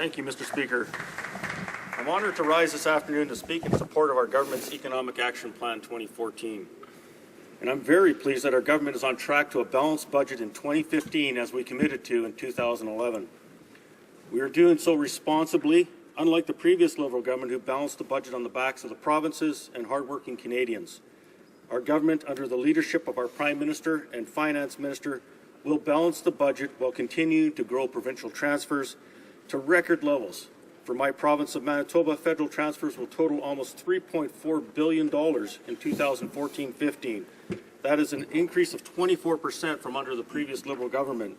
Thank you, Mr. Speaker. I'm honored to rise this afternoon to speak in support of our government's Economic Action Plan 2014. And I'm very pleased that our government is on track to a balanced budget in 2015 as we committed to in 2011. We are doing so responsibly, unlike the previous Liberal government who balanced the budget on the backs of the provinces and hardworking Canadians. Our government, under the leadership of our Prime Minister and Finance Minister, will balance the budget while continuing to grow provincial transfers to record levels. For my province of Manitoba, federal transfers will total almost $3.4 billion in 2014-15. That is an increase of 24% from under the previous Liberal government.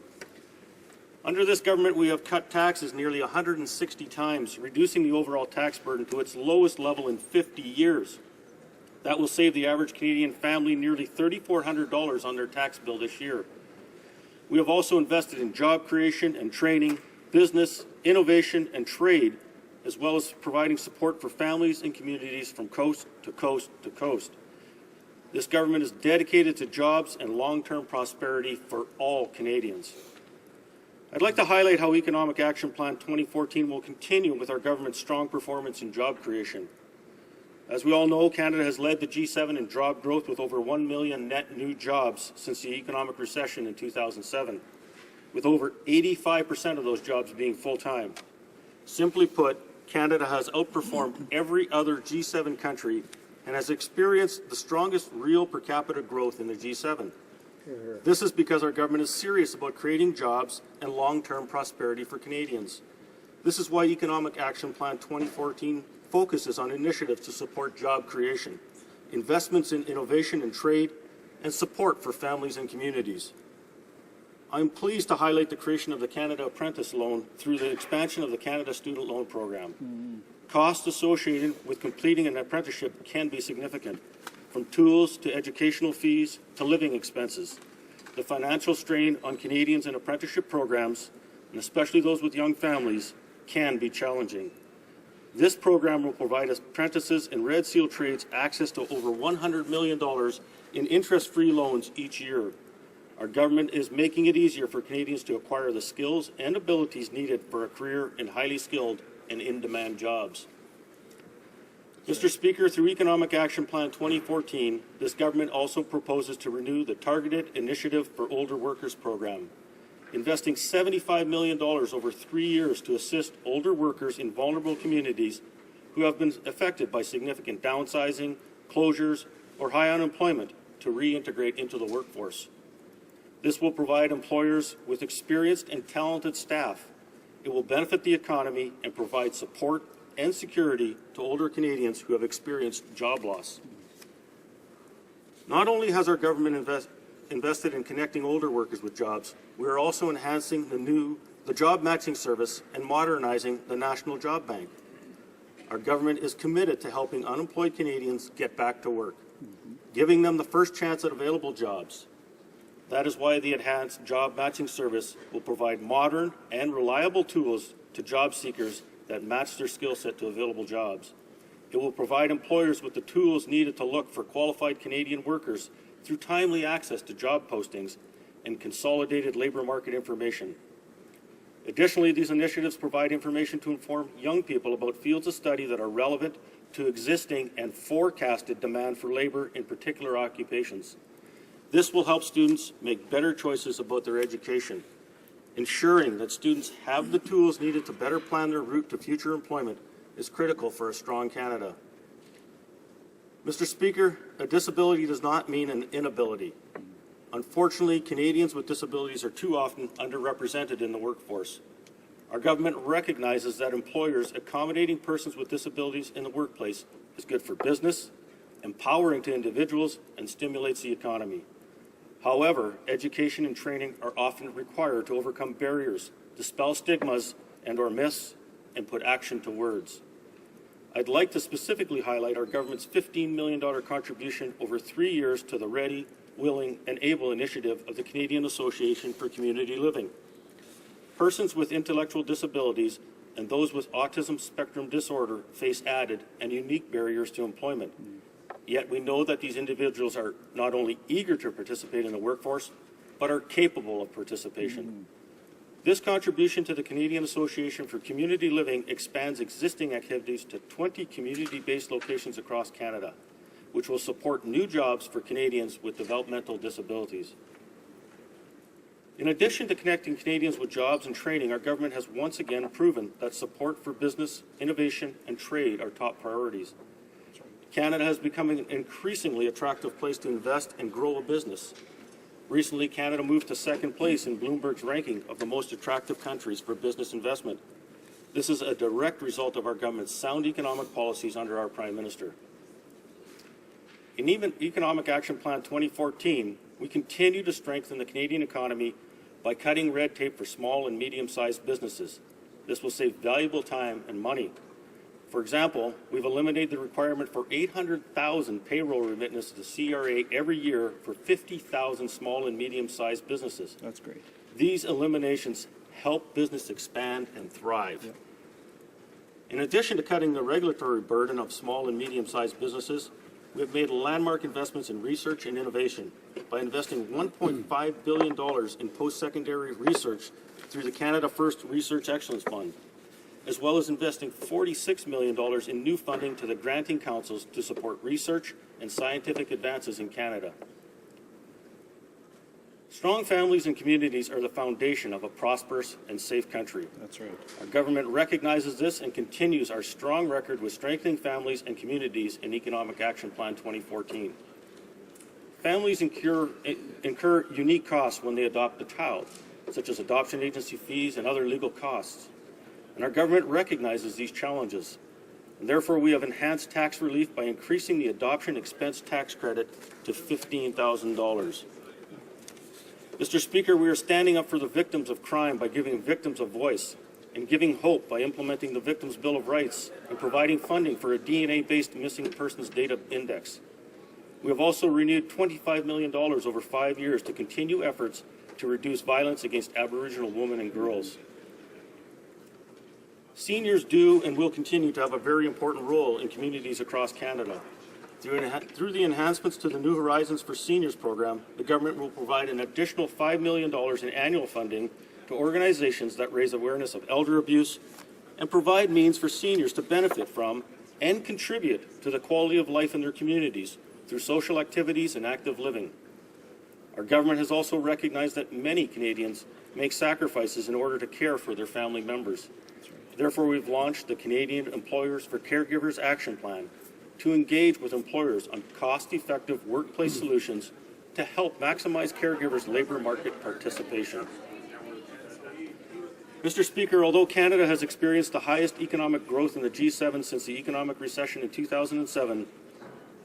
Under this government, we have cut taxes nearly 160 times, reducing the overall tax burden to its lowest level in 50 years. That will save the average Canadian family nearly $3,400 on their tax bill this year. We have also invested in job creation and training, business, innovation, and trade, as well as providing support for families and communities from coast to coast to coast. This government is dedicated to jobs and long-term prosperity for all Canadians. I'd like to highlight how Economic Action Plan 2014 will continue with our government's strong performance in job creation. As we all know, Canada has led the G7 in job growth with over 1 million net new jobs since the economic recession in 2007, with over 85% of those jobs being full-time. Simply put, Canada has outperformed every other G7 country and has experienced the strongest real per capita growth in the G7. This is because our government is serious about creating jobs and long-term prosperity for Canadians. This is why Economic Action Plan 2014 focuses on initiatives to support job creation, investments in innovation and trade, and support for families and communities. I'm pleased to highlight the creation of the Canada Apprentice Loan through the expansion of the Canada Student Loan Program. Costs associated with completing an apprenticeship can be significant, from tools to educational fees to living expenses. The financial strain on Canadians in apprenticeship programs, and especially those with young families, can be challenging. This program will provide apprentices in Red Seal trades access to over $100 million in interest-free loans each year. Our government is making it easier for Canadians to acquire the skills and abilities needed for a career in highly skilled and in-demand jobs. Mr. Speaker, through Economic Action Plan 2014, this government also proposes to renew the Targeted Initiative for Older Workers program, investing $75 million over 3 years to assist older workers in vulnerable communities who have been affected by significant downsizing, closures, or high unemployment to reintegrate into the workforce. This will provide employers with experienced and talented staff. It will benefit the economy and provide support and security to older Canadians who have experienced job loss. Not only has our government invested in connecting older workers with jobs, we are also enhancing the job matching service and modernizing the National Job Bank. Our government is committed to helping unemployed Canadians get back to work, giving them the first chance at available jobs. That is why the enhanced job matching service will provide modern and reliable tools to job seekers that match their skill set to available jobs. It will provide employers with the tools needed to look for qualified Canadian workers through timely access to job postings and consolidated labour market information. Additionally, these initiatives provide information to inform young people about fields of study that are relevant to existing and forecasted demand for labour in particular occupations. This will help students make better choices about their education. Ensuring that students have the tools needed to better plan their route to future employment is critical for a strong Canada. Mr. Speaker, a disability does not mean an inability. Unfortunately, Canadians with disabilities are too often underrepresented in the workforce. Our government recognizes that employers accommodating persons with disabilities in the workplace is good for business, empowering to individuals, and stimulates the economy. However, education and training are often required to overcome barriers, dispel stigmas and/or myths, and put action to words. I'd like to specifically highlight our government's $15 million contribution over 3 years to the Ready, Willing, and Able initiative of the Canadian Association for Community Living. Persons with intellectual disabilities and those with autism spectrum disorder face added and unique barriers to employment. Yet we know that these individuals are not only eager to participate in the workforce, but are capable of participation. This contribution to the Canadian Association for Community Living expands existing activities to 20 community-based locations across Canada, which will support new jobs for Canadians with developmental disabilities. In addition to connecting Canadians with jobs and training, our government has once again proven that support for business, innovation, and trade are top priorities. Canada has become an increasingly attractive place to invest and grow a business. Recently, Canada moved to second place in Bloomberg's ranking of the most attractive countries for business investment. This is a direct result of our government's sound economic policies under our Prime Minister. In Economic Action Plan 2014, we continue to strengthen the Canadian economy by cutting red tape for small and medium-sized businesses. This will save valuable time and money. For example, we've eliminated the requirement for 800,000 payroll remittances to CRA every year for 50,000 small and medium-sized businesses. That's great. These eliminations help business expand and thrive. Yep. In addition to cutting the regulatory burden of small and medium-sized businesses, we have made landmark investments in research and innovation by investing $1.5 billion in post-secondary research through the Canada First Research Excellence Fund, as well as investing $46 million in new funding to the granting councils to support research and scientific advances in Canada. Strong families and communities are the foundation of a prosperous and safe country. That's right. Our government recognizes this and continues our strong record with strengthening families and communities in Economic Action Plan 2014. Families incur unique costs when they adopt a child, such as adoption agency fees and other legal costs. And our government recognizes these challenges. And therefore, we have enhanced tax relief by increasing the adoption expense tax credit to $15,000. Mr. Speaker, we are standing up for the victims of crime by giving victims a voice and giving hope by implementing the Victims' Bill of Rights and providing funding for a DNA-based missing persons data index. We have also renewed $25 million over 5 years to continue efforts to reduce violence against Aboriginal women and girls. Seniors do and will continue to have a very important role in communities across Canada. Through the enhancements to the New Horizons for Seniors program, the government will provide an additional $5 million in annual funding to organizations that raise awareness of elder abuse and provide means for seniors to benefit from and contribute to the quality of life in their communities through social activities and active living. Our government has also recognized that many Canadians make sacrifices in order to care for their family members. Therefore, we've launched the Canadian Employers for Caregivers Action Plan to engage with employers on cost-effective workplace solutions to help maximize caregivers' labor market participation. Mr. Speaker, although Canada has experienced the highest economic growth in the G7 since the economic recession in 2007,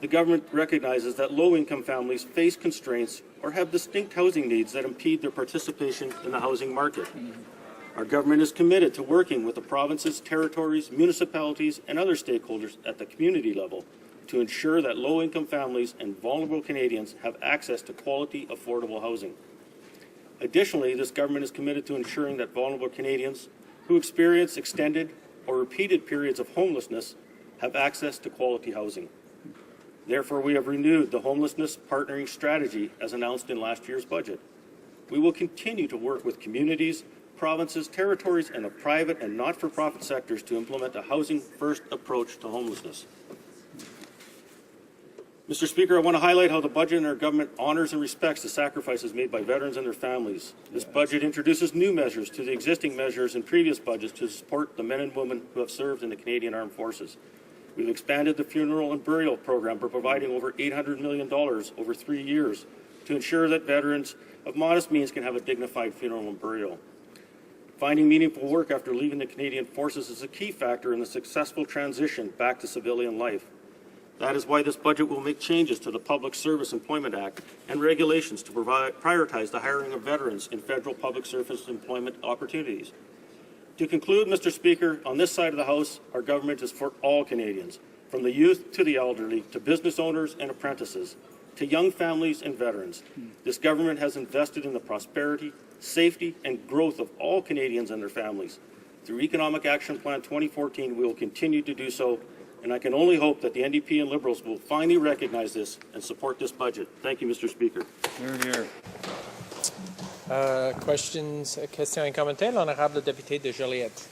the government recognizes that low-income families face constraints or have distinct housing needs that impede their participation in the housing market. Our government is committed to working with the provinces, territories, municipalities, and other stakeholders at the community level to ensure that low-income families and vulnerable Canadians have access to quality, affordable housing. Additionally, this government is committed to ensuring that vulnerable Canadians who experience extended or repeated periods of homelessness have access to quality housing. Therefore, we have renewed the homelessness partnering strategy as announced in last year's budget. We will continue to work with communities, provinces, territories, and the private and not-for-profit sectors to implement a housing-first approach to homelessness. Mr. Speaker, I want to highlight how the budget in our government honors and respects the sacrifices made by veterans and their families. This budget introduces new measures to the existing measures in previous budgets to support the men and women who have served in the Canadian Armed Forces. We've expanded the funeral and burial program by providing over $800 million over 3 years to ensure that veterans of modest means can have a dignified funeral and burial. Finding meaningful work after leaving the Canadian Forces is a key factor in the successful transition back to civilian life. That is why this budget will make changes to the Public Service Employment Act and regulations to prioritize the hiring of veterans in federal public service employment opportunities. To conclude, Mr. Speaker, on this side of the House, our government is for all Canadians, from the youth to the elderly, to business owners and apprentices, to young families and veterans. This government has invested in the prosperity, safety, and growth of all Canadians and their families. Through Economic Action Plan 2014, we will continue to do so, and I can only hope that the NDP and Liberals will finally recognize this and support this budget. Thank you, Mr. Speaker. Hear, hear. Questions et commentaires. L'honorable député de Joliette.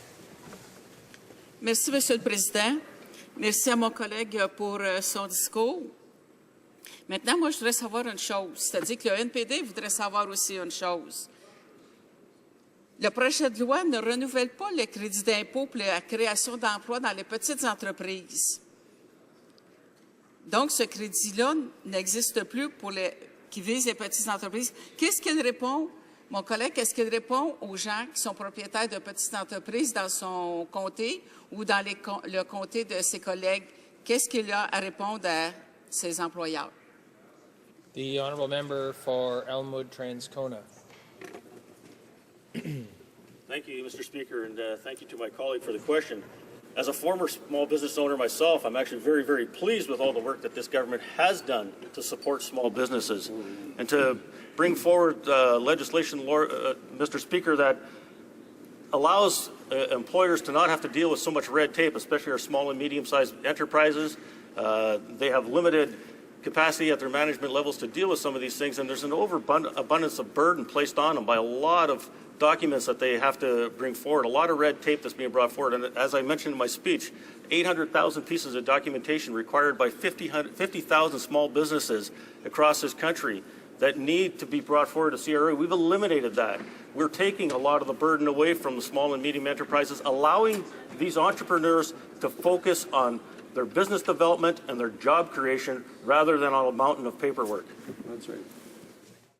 Merci, Monsieur le Président. Merci à mon collègue pour son discours. Maintenant, moi, je voudrais savoir une chose. C'est-à-dire que le NPD voudrait savoir aussi une chose. Le projet de loi ne renouvelle pas le crédit d'impôt pour la création d'emplois dans les petites entreprises. Donc, ce crédit-là n'existe plus pour qui vise les petites entreprises. Qu'est-ce qu'il répond, mon collègue, qu'est-ce qu'il répond aux gens qui sont propriétaires de petites entreprises dans son comté ou dans le comté de ses collègues? Qu'est-ce qu'il a à répondre à ses employeurs? The honourable member for Elmwood-Transcona. Thank you, Mr. Speaker, and thank you to my colleague for the question. As a former small business owner myself, I'm actually very, very pleased with all the work that this government has done to support small businesses and to bring forward legislation, Mr. Speaker, that allows employers to not have to deal with so much red tape, especially our small and medium-sized enterprises. They have limited capacity at their management levels to deal with some of these things, and there's an overabundance of burden placed on them by a lot of documents that they have to bring forward, a lot of red tape that's being brought forward. And as I mentioned in my speech, 800,000 pieces of documentation required by 50,000 small businesses across this country that need to be brought forward to CRA. We've eliminated that. We're taking a lot of the burden away from the small and medium enterprises, allowing these entrepreneurs to focus on their business development and their job creation rather than on a mountain of paperwork. That's right.